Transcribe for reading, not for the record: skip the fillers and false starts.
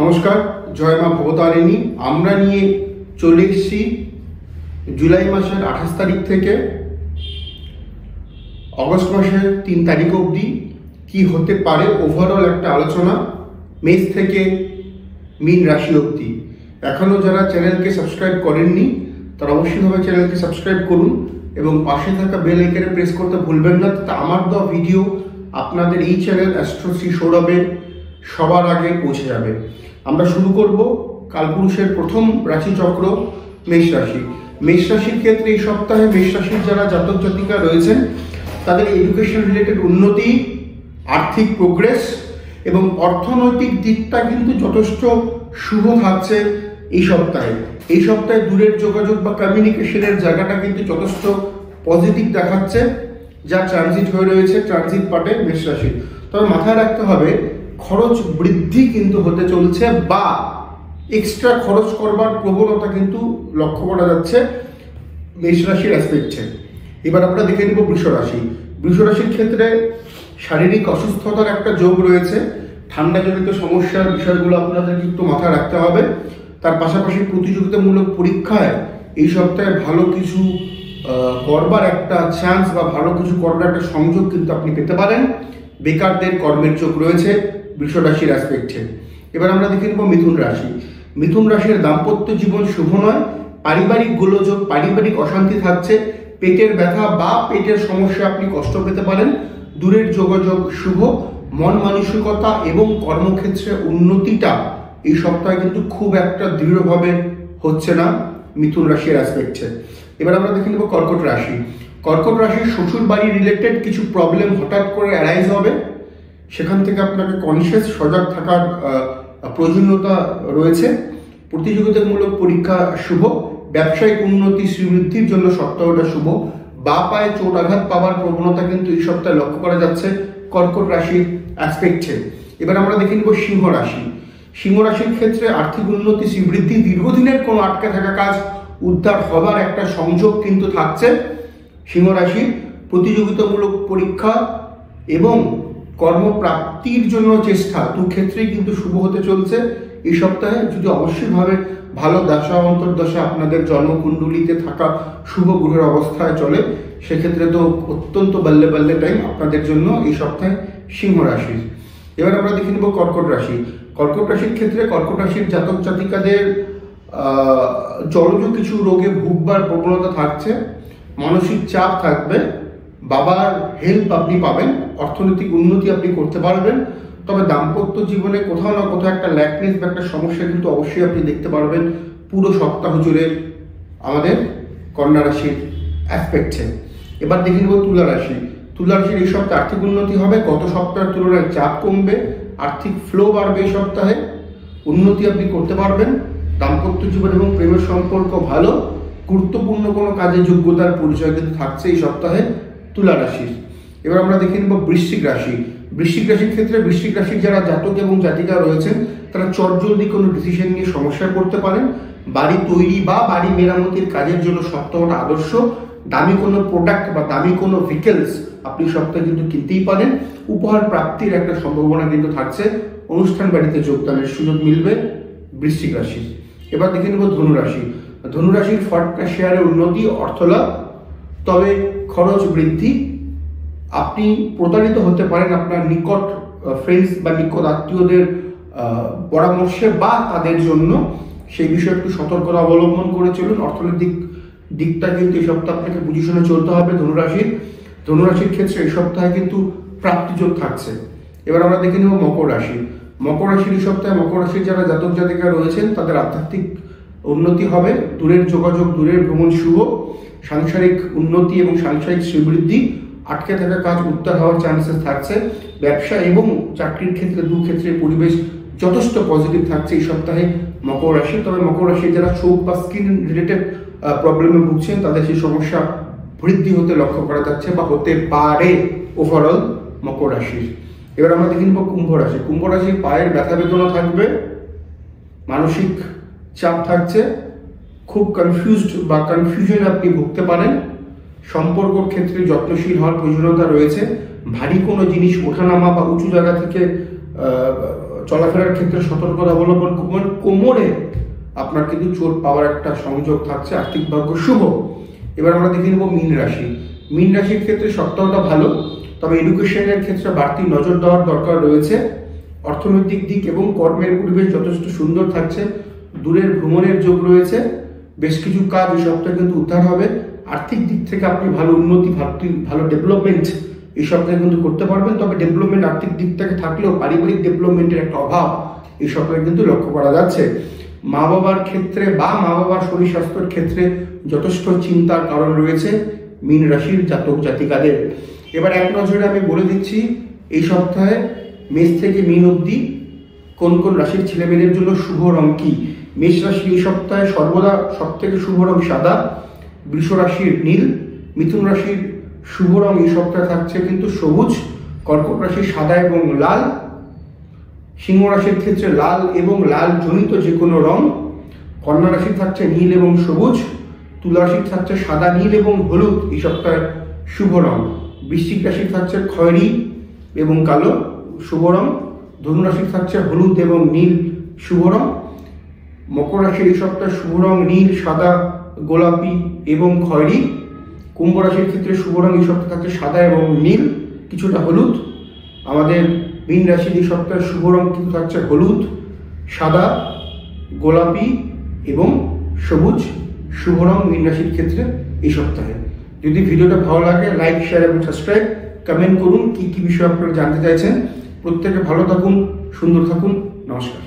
নমস্কার, জয় মা ভবতারিণী। আমরা নিয়ে চলে এসেছি জুলাই মাসের 28 তারিখ থেকে অগস্ট মাসের 3 তারিখ অবধি কি হতে পারে ওভারঅল একটা আলোচনা, মেষ থেকে মীন রাশি অবধি। এখনও যারা চ্যানেলকে সাবস্ক্রাইব করেননি তারা অবশ্যইভাবে চ্যানেলকে সাবস্ক্রাইব করুন এবং পাশে থাকা বেল আইকনে প্রেস করতে ভুলবেন না, তাতে আমার দেওয়া ভিডিও আপনাদের এই চ্যানেল অ্যাস্ট্রোশ্রী সৌরভে সবার আগে পৌঁছে যাবে। আমরা শুরু করব কালপুরুষের প্রথম রাশিচক্র মেষ রাশি। মেষ রাশির ক্ষেত্রে এই সপ্তাহে মেষ রাশির যারা জাতক জাতিকা রয়েছেন তাদের এডুকেশন রিলেটেড উন্নতি, আর্থিক প্রোগ্রেস এবং অর্থনৈতিক দিকটা কিন্তু যথেষ্ট শুভ থাকছে এই সপ্তাহে। এই সপ্তাহে দূরের যোগাযোগ বা কমিউনিকেশনের জায়গাটা কিন্তু যথেষ্ট পজিটিভ দেখাচ্ছে, যা ট্রানজিট হয়ে রয়েছে ট্রানজিট পার্টে মেষ রাশি। তবে মাথায় রাখতে হবে খরচ বৃদ্ধি কিন্তু হতে চলছে বা এক্সট্রা খরচ করবার প্রবণতা কিন্তু লক্ষ্য করা যাচ্ছে মেষ রাশির অ্যাসপেক্টে। এবার আমরা দেখে নিব বৃষ রাশি। বৃষ রাশির ক্ষেত্রে শারীরিক অসুস্থতার একটা যোগ রয়েছে, ঠান্ডাজনিত সমস্যার বিষয়গুলো আপনাদেরকে একটু মাথায় রাখতে হবে। তার পাশাপাশি প্রতিযোগিতামূলক পরীক্ষায় এই সপ্তাহে ভালো কিছু করবার একটা চান্স বা ভালো কিছু করবার একটা সংযোগ কিন্তু আপনি পেতে পারেন। বেকারদের কর্মের যোগ রয়েছে বৃষ রাশির অ্যাসপেক্টে। এবার আমরা দেখে নেব মিথুন রাশি। মিথুন রাশির দাম্পত্য জীবন শুভ নয়, পারিবারিক গোলযোগ, পারিবারিক অশান্তি থাকছে, পেটের ব্যথা বা পেটের সমস্যা আপনি কষ্ট পেতে পারেন। দূরের যোগাযোগ শুভ, মন মানসিকতা এবং কর্মক্ষেত্রে উন্নতিটা এই সপ্তাহে কিন্তু খুব একটা দৃঢ়ভাবে হচ্ছে না মিথুন রাশির অ্যাসপেক্টে। এবার আমরা দেখে নেব কর্কট রাশি। কর্কট রাশির শ্বশুর বাড়ি রিলেটেড কিছু প্রবলেম হঠাৎ করে অ্যারাইজ হবে, সেখান থেকে আপনাকে কনসিয়াস সজাগ থাকার প্রয়োজনীয়তা রয়েছে। প্রতিযোগিতামূলক পরীক্ষা শুভ, ব্যবসায়িক উন্নতি শ্রীবৃদ্ধির জন্য সপ্তাহটা শুভ। বা পায়ে চোট আঘাত পাওয়ার প্রবণতা কিন্তু এই সপ্তাহে লক্ষ্য করা যাচ্ছে কর্কট রাশির অ্যাসপেক্টে। এবার আমরা দেখে নিব সিংহ রাশি। সিংহ রাশির ক্ষেত্রে আর্থিক উন্নতি শ্রীবৃদ্ধি, দীর্ঘদিনের কোনো আটকে থাকা কাজ উদ্ধার হবার একটা সংযোগ কিন্তু থাকছে সিংহ রাশির। প্রতিযোগিতামূলক পরীক্ষা এবং কর্মপ্রাপ্তির জন্য চেষ্টা দু ক্ষেত্রেই কিন্তু শুভ হতে চলছে এই সপ্তাহে। যদি অবশ্যইভাবে ভালো দশা অন্তর্দশা আপনাদের জন্মকুণ্ডলিতে থাকা শুভ গ্রহের অবস্থায় চলে, সেক্ষেত্রে তো অত্যন্ত বাল্যে বাল্যে টাইম আপনাদের জন্য এই সপ্তাহে সিংহ রাশির। এবার আমরা দেখে নেব কর্কট রাশি। কর্কট রাশির ক্ষেত্রে কর্কট রাশির জাতক জাতিকাদের জলজ কিছু রোগে ভুগবার প্রবণতা থাকছে, মানসিক চাপ থাকবে, বাবার হেল্প আপনি পাবেন, অর্থনৈতিক উন্নতি আপনি করতে পারবেন। তবে দাম্পত্য জীবনে কোথাও না কোথাও একটা ল্যাকনেস বা একটা সমস্যা কিন্তু অবশ্যই আপনি দেখতে পারবেন পুরো সপ্তাহ জুড়ে আমাদের কন্যা রাশির অ্যাসপেক্টে। এবার দেখে নেব তুলা রাশি। তুলা রাশির এই সপ্তাহে আর্থিক উন্নতি হবে, গত সপ্তাহের তুলনায় চাপ কমবে, আর্থিক ফ্লো বাড়বে এই সপ্তাহে, উন্নতি আপনি করতে পারবেন। দাম্পত্য জীবন এবং প্রেমের সম্পর্ক ভালো, গুরুত্বপূর্ণ কোনো কাজে যোগ্যতার পরিচয় কিন্তু থাকছে এই সপ্তাহে তুলা রাশির। এবার আমরা দেখে নেব বৃশ্চিক রাশি। বৃশ্চিক রাশির ক্ষেত্রে বৃশ্চিক রাশির যারা জাতক এবং জাতিকা রয়েছেন তারা চটজলদি কোনো ডিসিশন নিয়ে সমস্যায় পড়তে পারেন। বাড়ি তৈরি বা বাড়ি মেরামতির কাজের জন্য সপ্তাহটা আদর্শ। দামি কোনো প্রোডাক্ট বা দামি কোনো ভেহিকেলস আপনি সপ্তাহে কিন্তু কিনতেই পারেন। উপহার প্রাপ্তির একটা সম্ভাবনা কিন্তু থাকছে, অনুষ্ঠান বাড়িতে যোগদানের সুযোগ মিলবে বৃশ্চিক রাশি। এবার দেখে নেব ধনুরাশি। ধনুরাশির ফটকা শেয়ারে উন্নতি, অর্থলাভ, তবে খরচ বৃদ্ধি। আপনি প্রতারিত হতে পারেন আপনার নিকট ফ্রেন্ডস বা নিকট আত্মীয়দের পরামর্শে বা তাদের জন্য, সেই বিষয়ে একটু সতর্কতা অবলম্বন করে চলুন। অর্থনৈতিক দিকটা কিন্তু এই সপ্তাহে আপনাকে বুঝে শুনে চলতে হবে ধনুরাশির। ধনুরাশির ক্ষেত্রে এই সপ্তাহে কিন্তু প্রাপ্তিযোগ থাকছে। এবার আমরা দেখে নেব মকর রাশি। মকর রাশির এই সপ্তাহে মকর রাশির যারা জাতক জাতিকা রয়েছেন তাদের আধ্যাত্মিক উন্নতি হবে, দূরের যোগাযোগ, দূরের ভ্রমণ শুভ, সাংসারিক উন্নতি এবং সাংসারিক শ্রীবৃদ্ধি, আটকে থাকা কাজ উদ্ধার হওয়ার চান্সেস থাকছে। ব্যবসা এবং চাকরির ক্ষেত্রে দু ক্ষেত্রে পরিবেশ যথেষ্ট পজিটিভ থাকছে এই সপ্তাহে মকর রাশি। তবে মকর রাশির যারা চোখ বা স্কিন রিলেটেড প্রবলেমে ভুগছেন তাদের সেই সমস্যা বৃদ্ধি হতে লক্ষ্য করা যাচ্ছে বা হতে পারে ওভারঅল মকর রাশির। এবার আমরা দেখে নেব কুম্ভ রাশি। কুম্ভ রাশির পায়ের ব্যথা বেদনা থাকবে, মানসিক চাপ থাকছে, খুব কনফিউজড বা কনফিউশনে আপনি ভুগতে পারেন। সম্পর্কর ক্ষেত্রে যত্নশীল হওয়ার প্রয়োজনীয়তা রয়েছে। ভারী কোনো জিনিস ওঠানামা বা উঁচু জায়গা থেকে চলাফেরার ক্ষেত্রে সতর্কতা অবলম্বন করবেন। কোমরে আপনার কিন্তু চোট পাওয়ার একটা সংযোগ থাকছে। আর্থিক ভাগ্য শুভ। এবার আমরা দেখে নেব মীন রাশি। মীন রাশির ক্ষেত্রে সপ্তাহটা ভালো, তবে এডুকেশনের ক্ষেত্রে বাড়তি নজর দেওয়ার দরকার রয়েছে। অর্থনৈতিক দিক এবং কর্মের পরিবেশ যথেষ্ট সুন্দর থাকছে। দূরের ভ্রমণের যোগ রয়েছে। বেশ কিছু কাজ এই সপ্তাহে কিন্তু উদ্ধার হবে। আর্থিক দিক থেকে আপনি ভালো উন্নতি, ভালো ডেভেলপমেন্ট এই সপ্তাহে কিন্তু করতে পারবেন। তবে ডেভেলপমেন্ট আর্থিক দিক থেকে থাকলেও পারিবারিক ডেভেলপমেন্টের একটা অভাব এই সপ্তাহে কিন্তু লক্ষ্য করা যাচ্ছে। মা বাবার ক্ষেত্রে বা মা বাবার শরীর স্বাস্থ্যের ক্ষেত্রে যথেষ্ট চিন্তার কারণ রয়েছে মীন রাশির জাতক জাতিকাদের। এবার এক নজরে আমি বলে দিচ্ছি এই সপ্তাহে মেষ থেকে মীন অবধি কোন কোন রাশির ছেলেমেয়েদের জন্য শুভ রং কি। মেষ রাশি এই সপ্তাহে সর্বদা সব থেকে শুভ রং সাদা, বৃষ রাশির নীল, মিথুন রাশির শুভ রং এই সপ্তাহে থাকছে কিন্তু সবুজ, কর্কট রাশির সাদা এবং লাল, সিংহ রাশির ক্ষেত্রে লাল এবং লাল জনিত যে কোনো রং, কন্যা রাশির থাকছে নীল এবং সবুজ, তুলা রাশির থাকছে সাদা, নীল এবং হলুদ এই সপ্তাহে শুভ রং, বৃশ্চিক রাশির থাকছে খয়েরি এবং কালো শুভ রং, ধনু রাশির থাকছে হলুদ এবং নীল শুভ রং, মকর রাশির এই সপ্তাহে শুভ রং নীল, সাদা, গোলাপি এবং খয়েরি, কুম্ভ রাশির ক্ষেত্রে শুভ রং এই সপ্তাহে থাকছে সাদা এবং নীল, কিছুটা হলুদ। আমাদের মীন রাশির এই সপ্তাহে শুভ রং কিন্তু থাকছে হলুদ, সাদা, গোলাপি এবং সবুজ শুভ রং মীন রাশির ক্ষেত্রে এই সপ্তাহে। যদি ভিডিওটা ভালো লাগে লাইক, শেয়ার এবং সাবস্ক্রাইব, কমেন্ট করুন কি কি বিষয় আপনারা জানতে চাইছেন। প্রত্যেকে ভালো থাকুন, সুন্দর থাকুন। নমস্কার।